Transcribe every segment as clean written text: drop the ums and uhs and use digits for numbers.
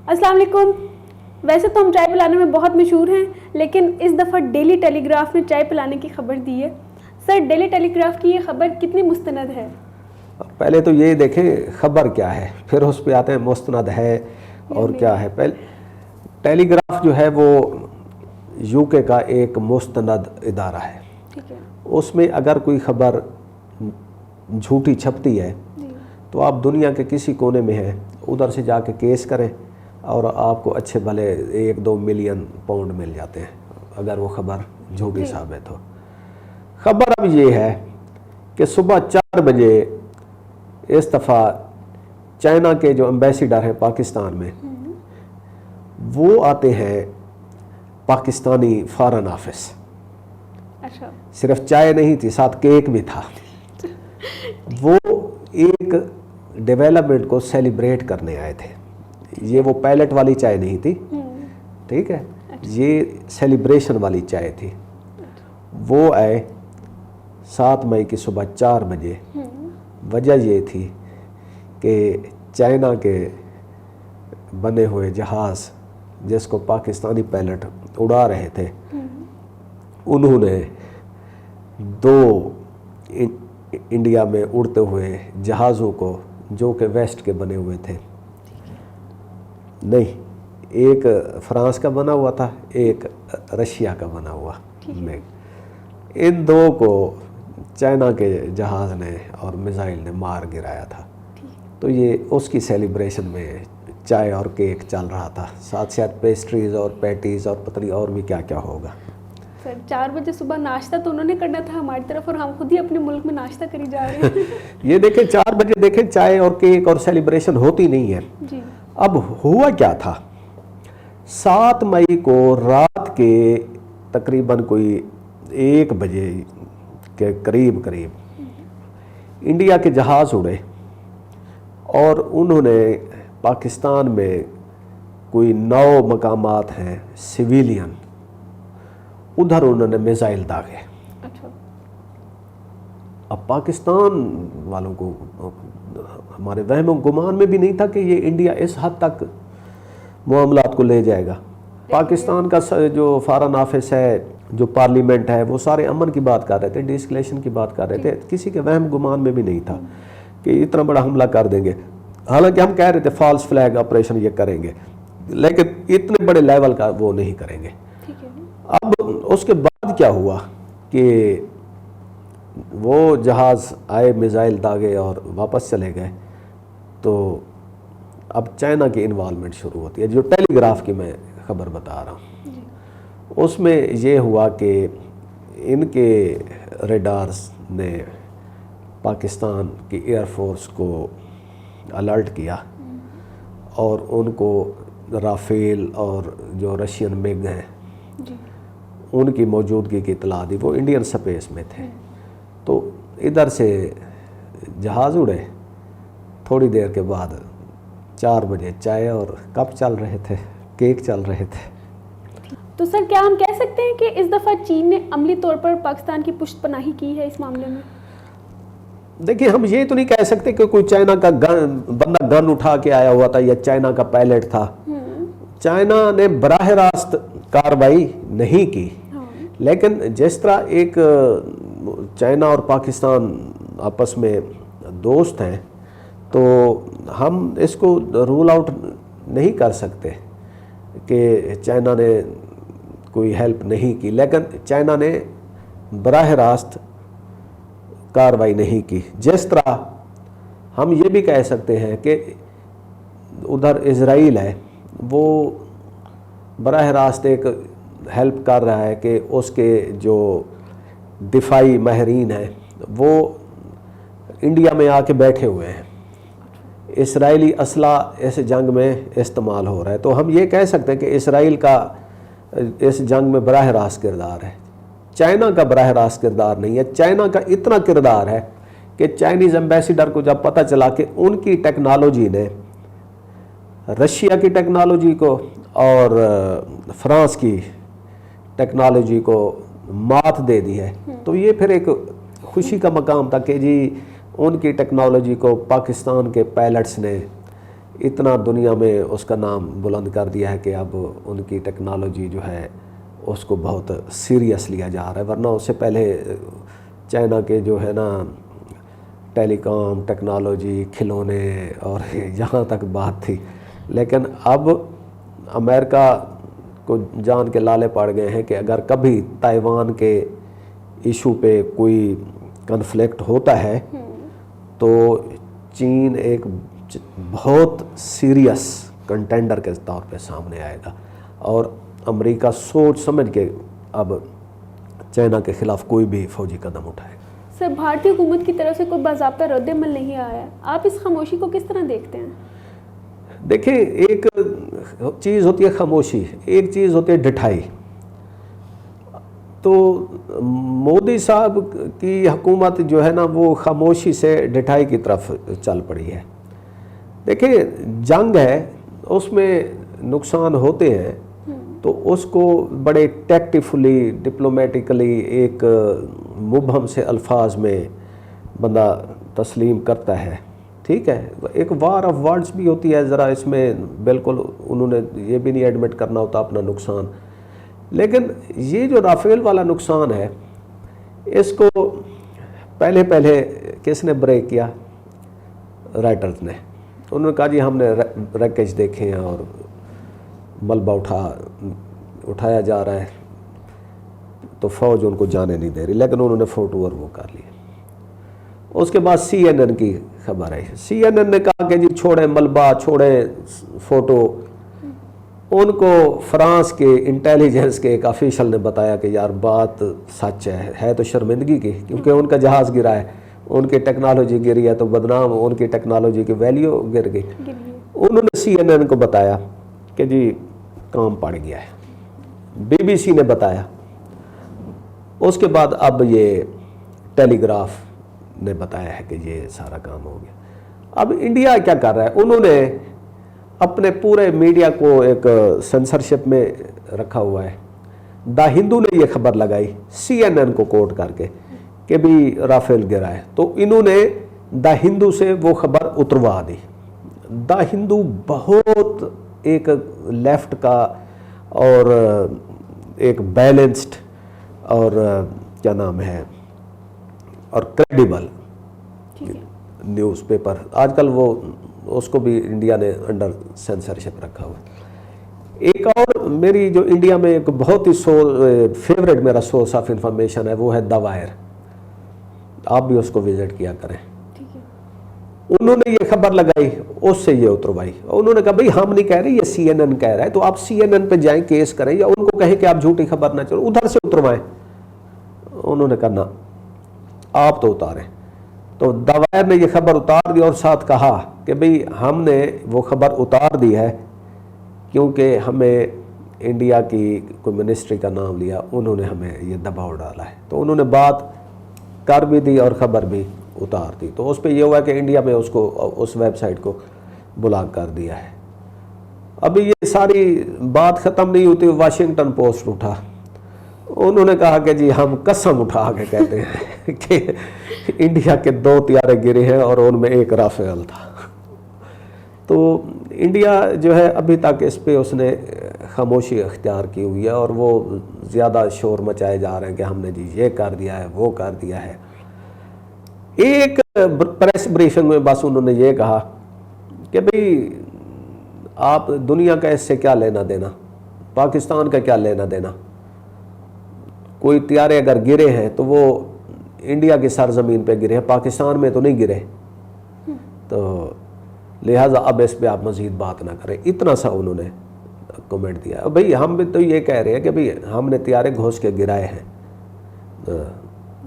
السلام علیکم. ویسے تو ہم چائے پلانے میں بہت مشہور ہیں، لیکن اس دفعہ ڈیلی ٹیلی گراف نے چائے پلانے کی خبر دی ہے. سر، ڈیلی ٹیلی گراف کی یہ خبر کتنی مستند ہے؟ پہلے تو یہ دیکھیں خبر کیا ہے، پھر اس پہ آتے ہیں مستند ہے اور کیا ہے. پہلے ٹیلی گراف جو ہے وہ یو کے کا ایک مستند ادارہ ہے. اس میں اگر کوئی خبر جھوٹی چھپتی ہے تو آپ دنیا کے کسی کونے میں ہیں ادھر سے جا کے کیس کریں اور آپ کو اچھے بھلے 1-2 ملین پاؤنڈ مل جاتے ہیں اگر وہ خبر جھوٹی ثابت ہو. خبر اب یہ ہے کہ صبح 4 بجے اس دفعہ چائنا کے جو امبیسیڈر ہیں پاکستان میں وہ آتے ہیں پاکستانی فارن آفس. صرف چائے نہیں تھی، ساتھ کیک بھی تھا. وہ ایک ڈیولپمنٹ کو سیلیبریٹ کرنے آئے تھے. یہ وہ پیلٹ والی چائے نہیں تھی، ٹھیک ہے، یہ سیلیبریشن والی چائے تھی. وہ آئے 7 مئی کی صبح 4 بجے. وجہ یہ تھی کہ چائنا کے بنے ہوئے جہاز جس کو پاکستانی پیلٹ اڑا رہے تھے انہوں نے 2 انڈیا میں اڑتے ہوئے جہازوں کو جو کہ ویسٹ کے بنے ہوئے تھے، نہیں، ایک فرانس کا بنا ہوا تھا، ایک رشیا کا بنا ہوا، ان 2 کو چائنا کے جہاز نے اور میزائل نے مار گرایا تھا. تو یہ اس کی سیلیبریشن میں چائے اور کیک چل رہا تھا، ساتھ ساتھ پیسٹریز اور پیٹیز اور پتہ نہیں اور بھی کیا کیا ہوگا. سر، 4 بجے صبح ناشتہ تو انہوں نے کرنا تھا ہماری طرف، اور ہم خود ہی اپنے ملک میں ناشتہ کری جا رہے ہیں. یہ دیکھیں 4 بجے دیکھیں چائے اور کیک اور سیلیبریشن ہوتی نہیں ہے. اب ہوا کیا تھا، 7 مئی کو رات کے تقریباً کوئی 1 بجے کے قریب انڈیا کے جہاز اڑے اور انہوں نے پاکستان میں کوئی 9 مقامات ہیں سویلین، ادھر انہوں نے میزائل داغے. اب پاکستان والوں کو ہمارے وہم و گمان میں بھی نہیں تھا کہ یہ انڈیا اس حد تک معاملات کو لے جائے گا. پاکستان کا جو فارن آفس ہے، جو پارلیمنٹ ہے، وہ سارے امن کی بات کر رہے تھے، ڈی اسکلیشن کی بات کر رہے تھے. کسی کے وہم گمان میں بھی نہیں تھا کہ اتنا بڑا حملہ کر دیں گے. حالانکہ ہم کہہ رہے تھے فالس فلیگ آپریشن یہ کریں گے، لیکن اتنے بڑے لیول کا وہ نہیں کریں گے. اب اس کے بعد کیا ہوا کہ وہ جہاز آئے، میزائل داغے اور واپس چلے گئے. تو اب چائنا کی انوالومنٹ شروع ہوتی ہے. جو ٹیلی گراف کی میں خبر بتا رہا ہوں اس میں یہ ہوا کہ ان کے ریڈارز نے پاکستان کی ایئر فورس کو الرٹ کیا اور ان کو رافیل اور جو رشین میگ ہیں ان کی موجودگی کی اطلاع دی. وہ انڈین سپیس میں تھے. تو ادھر سے جہاز اڑے، تھوڑی دیر کے بعد 4 بجے چائے اور کپ چل رہے تھے، کیک چل رہے تھے. تو سر، کیا ہم کہہ سکتے ہیں کہ اس دفعہ چین نے عملی طور پر پاکستان کی پشت پناہی کی ہے اس معاملے میں؟ دیکھیں، ہم یہ تو نہیں کہہ سکتے کہ کوئی چائنا کا بندہ گن اٹھا کے آیا ہوا تھا یا چائنا کا پائلٹ تھا. چائنا نے براہ راست کارروائی نہیں کی، لیکن جس طرح ایک چائنا اور پاکستان آپس میں دوست ہیں تو ہم اس کو رول آؤٹ نہیں کر سکتے کہ چائنا نے کوئی ہیلپ نہیں کی. لیکن چائنا نے براہ راست کارروائی نہیں کی. جس طرح ہم یہ بھی کہہ سکتے ہیں کہ ادھر اسرائیل ہے، وہ براہ راست ایک ہیلپ کر رہا ہے کہ اس کے جو دفاعی ماہرین ہیں وہ انڈیا میں آ کے بیٹھے ہوئے ہیں. اسرائیلی اسلحہ اس جنگ میں استعمال ہو رہا ہے. تو ہم یہ کہہ سکتے ہیں کہ اسرائیل کا اس جنگ میں براہ راست کردار ہے. چائنا کا براہ راست کردار نہیں ہے. چائنا کا اتنا کردار ہے کہ چائنیز ایمبیسیڈر کو جب پتہ چلا کہ ان کی ٹیکنالوجی نے رشیا کی ٹیکنالوجی کو اور فرانس کی ٹیکنالوجی کو مات دے دی ہے، تو یہ پھر ایک خوشی کا مقام تھا کہ جی ان کی ٹیکنالوجی کو پاکستان کے پائلٹس نے اتنا دنیا میں اس کا نام بلند کر دیا ہے کہ اب ان کی ٹیکنالوجی جو ہے اس کو بہت سیریس لیا جا رہا ہے. ورنہ اس سے پہلے چائنا کے جو ہے نا ٹیلی کام ٹیکنالوجی کھلونے اور یہاں تک بات تھی. لیکن اب امریکہ کو جان کے لالے پڑ گئے ہیں کہ اگر کبھی تائیوان کے ایشو پہ کوئی کنفلکٹ ہوتا ہے تو چین ایک بہت سیریس کنٹینڈر کے طور پہ سامنے آئے گا, اور امریکہ سوچ سمجھ کے اب چائنا کے خلاف کوئی بھی فوجی قدم اٹھائے گا. سر, بھارتی حکومت کی طرف سے کوئی باضابطہ رد عمل نہیں آیا ہے, آپ اس خاموشی کو کس طرح دیکھتے ہیں؟ دیکھیں, ایک چیز ہوتی ہے خاموشی, ایک چیز ہوتی ہے ڈٹھائی. تو مودی صاحب کی حکومت جو ہے نا وہ خاموشی سے ڈٹھائی کی طرف چل پڑی ہے. دیکھیں, جنگ ہے, اس میں نقصان ہوتے ہیں, تو اس کو بڑے ٹیکٹیفلی ڈپلومیٹکلی ایک مبہم سے الفاظ میں بندہ تسلیم کرتا ہے. ٹھیک ہے, ایک وار آف ورڈز بھی ہوتی ہے, ذرا اس میں بالکل انہوں نے یہ بھی نہیں ایڈمٹ کرنا ہوتا اپنا نقصان. لیکن یہ جو رافیل والا نقصان ہے, اس کو پہلے کس نے بریک کیا؟ رائٹرز نے. انہوں نے کہا جی ہم نے ریکیج دیکھے ہیں اور ملبہ اٹھایا جا رہا ہے, تو فوج ان کو جانے نہیں دے رہی, لیکن انہوں نے فوٹو اور وہ کر لیا. اس کے بعد CNN کی خبر ہے, CNN نے کہا کہ جی چھوڑیں ملبہ, چھوڑیں فوٹو. ان کو فرانس کے انٹیلیجنس کے ایک آفیشل نے بتایا کہ یار بات سچ ہے تو شرمندگی کی, کیونکہ ان کا جہاز گرا ہے, ان کی ٹیکنالوجی گری ہے تو بدنام, ان کی ٹیکنالوجی کی ویلیو گر گئی. انہوں نے CNN کو بتایا کہ جی کام پڑ گیا ہے. BBC نے بتایا. اس کے بعد اب یہ ٹیلی گراف نے بتایا ہے کہ یہ سارا کام ہو گیا. اب انڈیا کیا کر رہا ہے؟ انہوں نے اپنے پورے میڈیا کو ایک سینسرشپ میں رکھا ہوا ہے. دا ہندو نے یہ خبر لگائی CNN کو کوٹ کر کے کہ بھی رافیل گرا ہے, تو انہوں نے دا ہندو سے وہ خبر اتروا دی. دا ہندو بہت ایک لیفٹ کا اور ایک بیلنسڈ اور کیا نام ہے اور کریڈیبل نیوز پیپر, آج کل وہ اس کو بھی انڈیا نے انڈر سینسرشپ رکھا ہوا. ایک اور میری جو انڈیا میں ایک بہت ہی فیوریٹ میرا سورس آف انفارمیشن ہے وہ ہے دا وائر. آپ بھی اس کو وزٹ کیا کریں. انہوں نے یہ خبر لگائی, اس سے یہ اتروائی. انہوں نے کہا بھئی ہم نہیں کہہ رہے, یہ CNN کہہ رہا ہے, تو آپ CNN پہ جائیں کیس کریں یا ان کو کہیں کہ آپ جھوٹی خبر نہ چلو, ادھر سے اتروائیں. انہوں نے کہا نا آپ تو اتاریں. تو دا وائر نے یہ خبر اتار دی اور ساتھ کہا کہ بھئی ہم نے وہ خبر اتار دی ہے کیونکہ ہمیں انڈیا کی کوئی منسٹری کا نام لیا, انہوں نے ہمیں یہ دباؤ ڈالا ہے. تو انہوں نے بات کر بھی دی اور خبر بھی اتار دی. تو اس پہ یہ ہوا کہ انڈیا میں اس ویب سائٹ کو بلاک کر دیا ہے. ابھی یہ ساری بات ختم نہیں ہوتی, واشنگٹن پوسٹ اٹھا. انہوں نے کہا کہ جی ہم قسم اٹھا کے کہتے ہیں کہ انڈیا کے 2 طیارے گرے ہیں اور ان میں ایک رافیل تھا. تو انڈیا جو ہے ابھی تک اس پہ اس نے خاموشی اختیار کی ہوئی ہے, اور وہ زیادہ شور مچائے جا رہے ہیں کہ ہم نے جی یہ کر دیا ہے وہ کر دیا ہے. ایک پریس بریفنگ میں بس انہوں نے یہ کہا کہ بھئی آپ دنیا کا اس سے کیا لینا دینا, پاکستان کا کیا لینا دینا. کوئی طیارے اگر گرے ہیں تو وہ انڈیا کی سرزمین پہ گرے ہیں, پاکستان میں تو نہیں گرے, تو لہٰذا اب اس پہ آپ مزید بات نہ کریں. اتنا سا انہوں نے کمنٹ دیا. بھئی ہم بھی تو یہ کہہ رہے ہیں کہ بھئی ہم نے طیارے گھوس کے گرائے ہیں,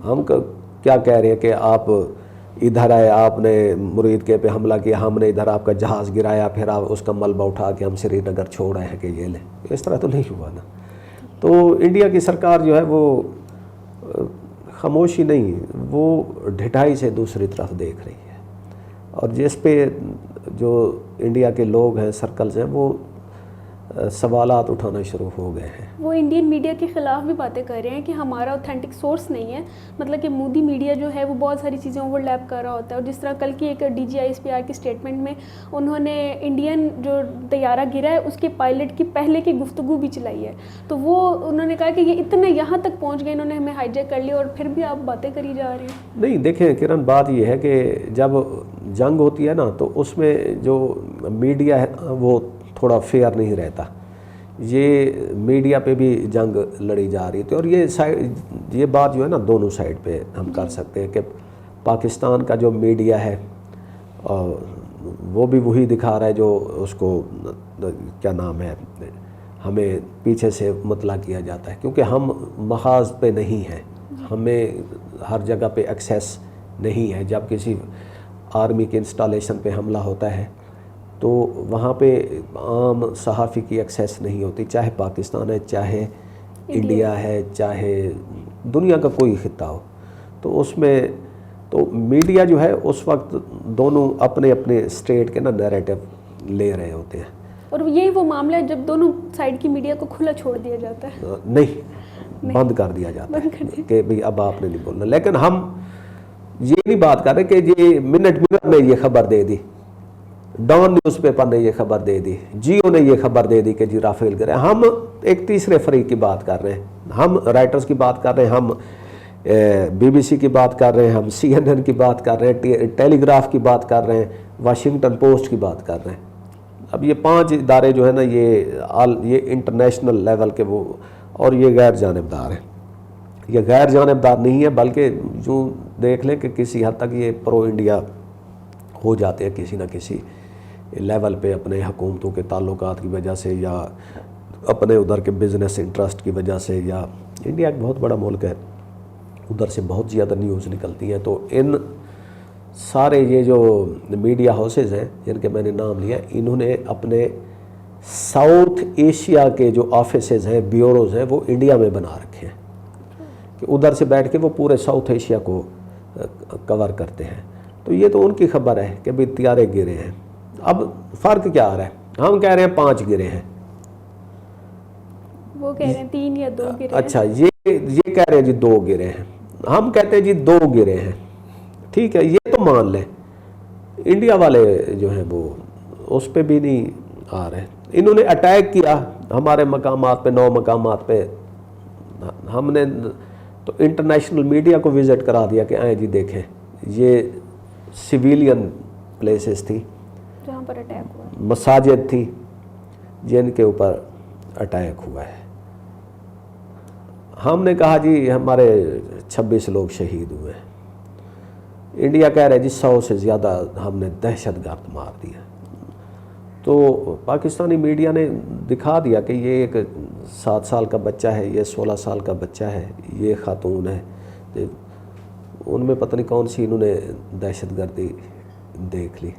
ہم کیا کہہ رہے ہیں کہ آپ ادھر آئے, آپ نے مرید کے پہ حملہ کیا, ہم نے ادھر آپ کا جہاز گرایا, پھر آپ اس کا ملبہ اٹھا کے ہم سری نگر چھوڑ آئے ہیں کہ یہ لیں. اس طرح تو نہیں ہوا نا. تو انڈیا کی سرکار جو ہے وہ خاموشی نہیں, وہ ڈھٹائی سے دوسری طرف دیکھ رہی ہے, اور جس پہ جو انڈیا کے لوگ ہیں, سرکلز ہیں, وہ سوالات اٹھانا شروع ہو گئے ہیں. وہ انڈین میڈیا کے خلاف بھی باتیں کر رہے ہیں کہ ہمارا اوتھینٹک سورس نہیں ہے, مطلب کہ مودی میڈیا جو ہے وہ بہت ساری چیزیں اوور لیپ کر رہا ہوتا ہے. اور جس طرح کل کی ایک DGISPR کی اسٹیٹمنٹ میں انہوں نے انڈین جو طیارہ گرا ہے اس کے پائلٹ کی پہلے کی گفتگو بھی چلائی ہے, تو وہ انہوں نے کہا کہ یہ اتنے یہاں تک پہنچ گئے, انہوں نے ہمیں ہائی جیک کر لیا اور پھر بھی آپ باتیں کری جا رہے ہیں. نہیں دیکھیں کرن, بات یہ ہے کہ جب جنگ ہوتی ہے نا تو اس میں جو میڈیا ہے وہ تھوڑا فیئر نہیں رہتا. یہ میڈیا پہ بھی جنگ لڑی جا رہی تھی, اور یہ بات جو ہے نا دونوں سائڈ پہ ہم کر سکتے ہیں کہ پاکستان کا جو میڈیا ہے وہ بھی وہی دکھا رہا ہے جو اس کو کیا نام ہے ہمیں پیچھے سے مطلع کیا جاتا ہے, کیونکہ ہم محاذ پہ نہیں ہیں, ہمیں ہر جگہ پہ ایکسیس نہیں ہے. جب کسی آرمی کے انسٹالیشن پہ حملہ ہوتا ہے تو وہاں پہ عام صحافی کی ایکسیس نہیں ہوتی, چاہے پاکستان ہے, چاہے انڈیا ہے, چاہے دنیا کا کوئی خطہ ہو. تو اس میں تو میڈیا جو ہے اس وقت دونوں اپنے اپنے اسٹیٹ کے نا نیریٹو لے رہے ہوتے ہیں. اور یہی وہ معاملہ ہے جب دونوں سائڈ کی میڈیا کو کھلا چھوڑ دیا جاتا ہے. نہیں, بند کر دیا جاتا ہے کہ بھئی اب آپ نے نہیں بولنا. لیکن ہم یہ نہیں بات کر رہے کہ یہ منٹ نے یہ خبر دے دی, ڈان نیوز پیپر نے یہ خبر دے دی, جیو نے یہ خبر دے دی کہ جی رافیل کرے. ہم ایک تیسرے فریق کی بات کر رہے ہیں, ہم رائٹرز کی بات کر رہے ہیں, ہم BBC کی بات کر رہے ہیں, ہم CNN کی بات کر رہے ہیں, ٹیلی گراف کی بات کر رہے ہیں, واشنگٹن پوسٹ کی بات کر رہے ہیں. اب یہ 5 ادارے جو ہے نا یہ انٹرنیشنل لیول کے وہ, اور یہ غیر جانبدار ہیں. یہ غیر جانبدار نہیں ہے بلکہ جو دیکھ لیں کہ کسی حد تک یہ پرو انڈیا ہو جاتے ہیں کسی نہ کسی لیول پہ, اپنے حکومتوں کے تعلقات کی وجہ سے یا اپنے ادھر کے بزنس انٹرسٹ کی وجہ سے. یا انڈیا ایک بہت بڑا ملک ہے, ادھر سے بہت زیادہ نیوز نکلتی ہیں. تو ان سارے یہ جو میڈیا ہاؤسز ہیں جن کے میں نے نام لیا, انہوں نے اپنے ساؤتھ ایشیا کے جو آفیسز ہیں, بیوروز ہیں, وہ انڈیا میں بنا رکھے ہیں کہ ادھر سے بیٹھ کے وہ پورے ساؤتھ ایشیا کو کور کرتے ہیں. تو یہ تو ان کی خبر ہے کہ بھئی طیارے گرے ہیں. اب فرق کیا آ رہا ہے, ہم کہہ رہے ہیں 5 گرے ہیں, وہ کہہ رہے ہیں 3 یا 2 گرے ہیں. اچھا یہ کہہ رہے ہیں جی 2 گرے ہیں, ہم کہتے ہیں جی 2 گرے ہیں. ٹھیک ہے, یہ تو مان لیں. انڈیا والے جو ہیں وہ اس پہ بھی نہیں آ رہے. انہوں نے اٹیک کیا ہمارے مقامات پہ, 9 مقامات پہ. ہم نے تو انٹرنیشنل میڈیا کو وزٹ کرا دیا کہ آئیں جی دیکھیں, یہ سویلین پلیسز تھی جہاں پر اٹیک ہوا, مساجد تھی جن کے اوپر اٹیک ہوا ہے. ہم نے کہا جی ہمارے 26 لوگ شہید ہوئے ہیں. انڈیا کہہ رہے جی 100 سے زیادہ ہم نے دہشت گرد مار دیا. تو پاکستانی میڈیا نے دکھا دیا کہ یہ ایک 7 سال کا بچہ ہے, یہ 16 سال کا بچہ ہے, یہ خاتون ہے. ان میں پتہ نہیں کون سی انہوں نے دہشت گردی دیکھ لی.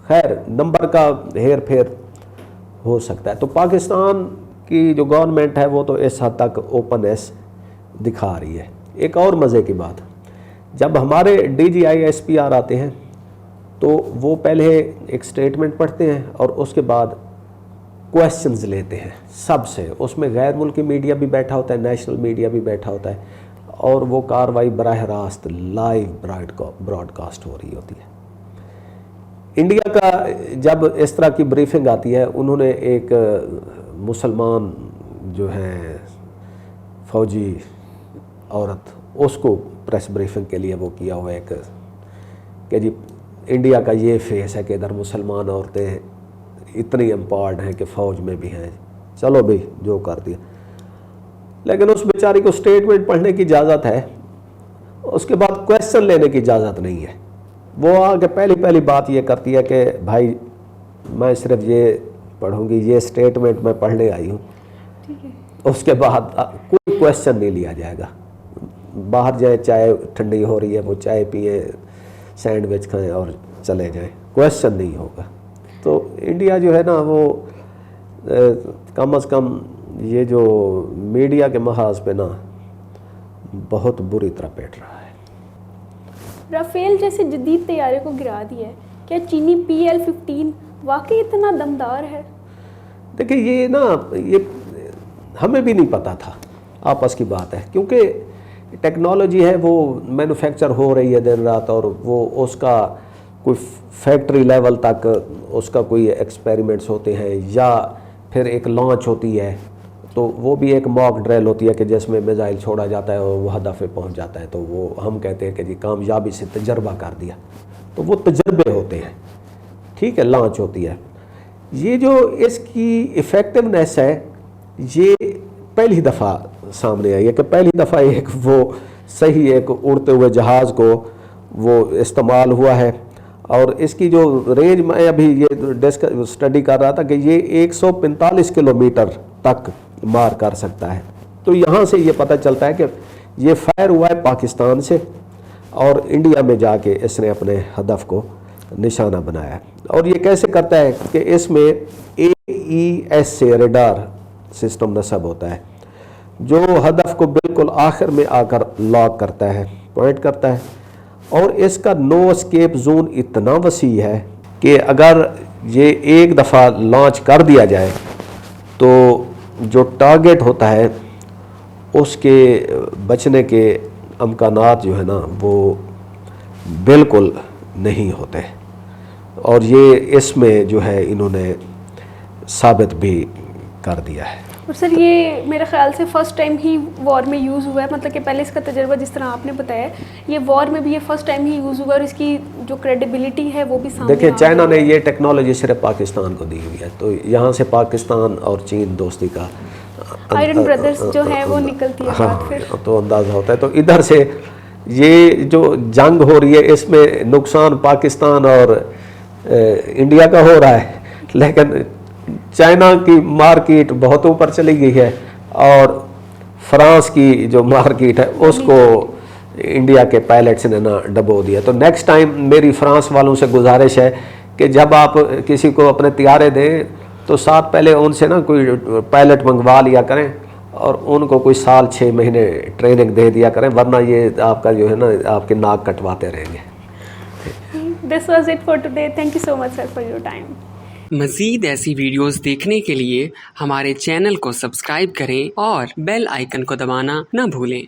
خیر, نمبر کا ہیر پھیر ہو سکتا ہے. تو پاکستان کی جو گورنمنٹ ہے وہ تو اس حد تک اوپننس دکھا رہی ہے. ایک اور مزے کی بات, جب ہمارے DGISPR آتے ہیں تو وہ پہلے ایک سٹیٹمنٹ پڑھتے ہیں اور اس کے بعد کویسچنز لیتے ہیں سب سے. اس میں غیر ملکی میڈیا بھی بیٹھا ہوتا ہے, نیشنل میڈیا بھی بیٹھا ہوتا ہے, اور وہ کاروائی براہ راست لائیو براڈ کاسٹ ہو رہی ہوتی ہے. انڈیا کا جب اس طرح کی بریفنگ آتی ہے, انہوں نے ایک مسلمان جو ہیں فوجی عورت, اس کو پریس بریفنگ کے لیے وہ کیا ہوا ہے کہ جی انڈیا کا یہ فیس ہے کہ ادھر مسلمان عورتیں اتنی امپارڈ ہیں کہ فوج میں بھی ہیں. چلو بھئی جو کر دیا. لیکن اس بیچاری کو سٹیٹمنٹ پڑھنے کی اجازت ہے, اس کے بعد کویسچن لینے کی اجازت نہیں ہے. وہ آگے پہلی بات یہ کرتی ہے کہ بھائی میں صرف یہ پڑھوں گی, یہ سٹیٹمنٹ میں پڑھنے آئی ہوں. اس کے بعد کوئی کویسچن نہیں لیا جائے گا. باہر جائیں, چائے ٹھنڈی ہو رہی ہے, وہ چائے پئیں, سینڈوچ کھائیں اور چلے جائیں, کویسچن نہیں ہوگا. تو انڈیا جو ہے نا وہ کم از کم یہ جو میڈیا کے محاذ پہ نا بہت بری طرح پیٹ رہا ہے. رافیل جیسے جدید طیارے کو گرا دیا ہے, کیا چینی PL-15 واقعی اتنا دمدار ہے؟ دیکھیں یہ نا یہ ہمیں بھی نہیں پتا تھا، آپس کی بات ہے، کیونکہ ٹیکنالوجی ہے وہ مینوفیکچر ہو رہی ہے دن رات، اور وہ اس کا کوئی فیکٹری لیول تک اس کا کوئی ایکسپیریمنٹس ہوتے ہیں، یا پھر ایک لانچ ہوتی ہے تو وہ بھی ایک موک ڈریل ہوتی ہے کہ جس میں میزائل چھوڑا جاتا ہے اور وہ ہدف پہ پہنچ جاتا ہے، تو وہ ہم کہتے ہیں کہ جی کامیابی سے تجربہ کر دیا، تو وہ تجربے ہوتے ہیں، ٹھیک ہے، لانچ ہوتی ہے۔ یہ جو اس کی ایفیکٹونیس ہے یہ پہلی دفعہ سامنے آئی ہے کہ پہلی دفعہ ایک وہ صحیح ایک اڑتے ہوئے جہاز کو وہ استعمال ہوا ہے، اور اس کی جو رینج میں ابھی یہ اسٹڈی کر رہا تھا کہ یہ 145 کلومیٹر تک مار کر سکتا ہے۔ تو یہاں سے یہ پتہ چلتا ہے کہ یہ فائر ہوا ہے پاکستان سے، اور انڈیا میں جا کے اس نے اپنے ہدف کو نشانہ بنایا ہے۔ اور یہ کیسے کرتا ہے کہ اس میں AES سے ریڈار سسٹم نصب ہوتا ہے جو ہدف کو بالکل آخر میں آ کر لاک کرتا ہے، پوائنٹ کرتا ہے، اور اس کا نو اسکیپ زون اتنا وسیع ہے کہ اگر یہ ایک دفعہ لانچ کر دیا جائے تو جو ٹارگٹ ہوتا ہے اس کے بچنے کے امکانات جو ہے نا وہ بالکل نہیں ہوتے، اور یہ اس میں جو ہے انہوں نے ثابت بھی کر دیا ہے۔ اور سر یہ میرے خیال سے فرسٹ ٹائم ہی وار میں یوز ہوا ہے، مطلب کہ پہلے اس کا تجربہ جس طرح آپ نے بتایا یہ وار میں بھی یہ فرسٹ ٹائم ہی یوز ہوا، اور اس کی جو کریڈیبلٹی ہے وہ بھی سامنے دیکھیں چائنا نے یہ ٹیکنالوجی صرف پاکستان کو دی ہوئی ہے، تو یہاں سے پاکستان اور چین دوستی کا آئرن بردرز جو ہے وہ نکلتی ہے بات پھر تو اندازہ ہوتا ہے۔ تو ادھر سے یہ جو جنگ ہو رہی ہے اس میں نقصان پاکستان اور انڈیا کا ہو رہا ہے، لیکن چائنا کی مارکیٹ بہت اوپر چلی گئی ہے، اور فرانس کی جو مارکیٹ ہے اس کو انڈیا کے پائلٹس نے نا ڈبو دیا۔ تو نیکسٹ ٹائم میری فرانس والوں سے گزارش ہے کہ جب آپ کسی کو اپنے طیارے دیں تو ساتھ پہلے ان سے نا کوئی پائلٹ منگوا لیا کریں، اور ان کو کوئی سال 6 مہینے ٹریننگ دے دیا کریں، ورنہ یہ آپ کا جو ہے نا آپ کے ناک کٹواتے رہیں گے۔ This was it for today. Thank you so much sir for your time. مزید ایسی ویڈیوز دیکھنے کے لیے ہمارے چینل کو سبسکرائب کریں اور بیل آئیکن کو دبانا نہ بھولیں۔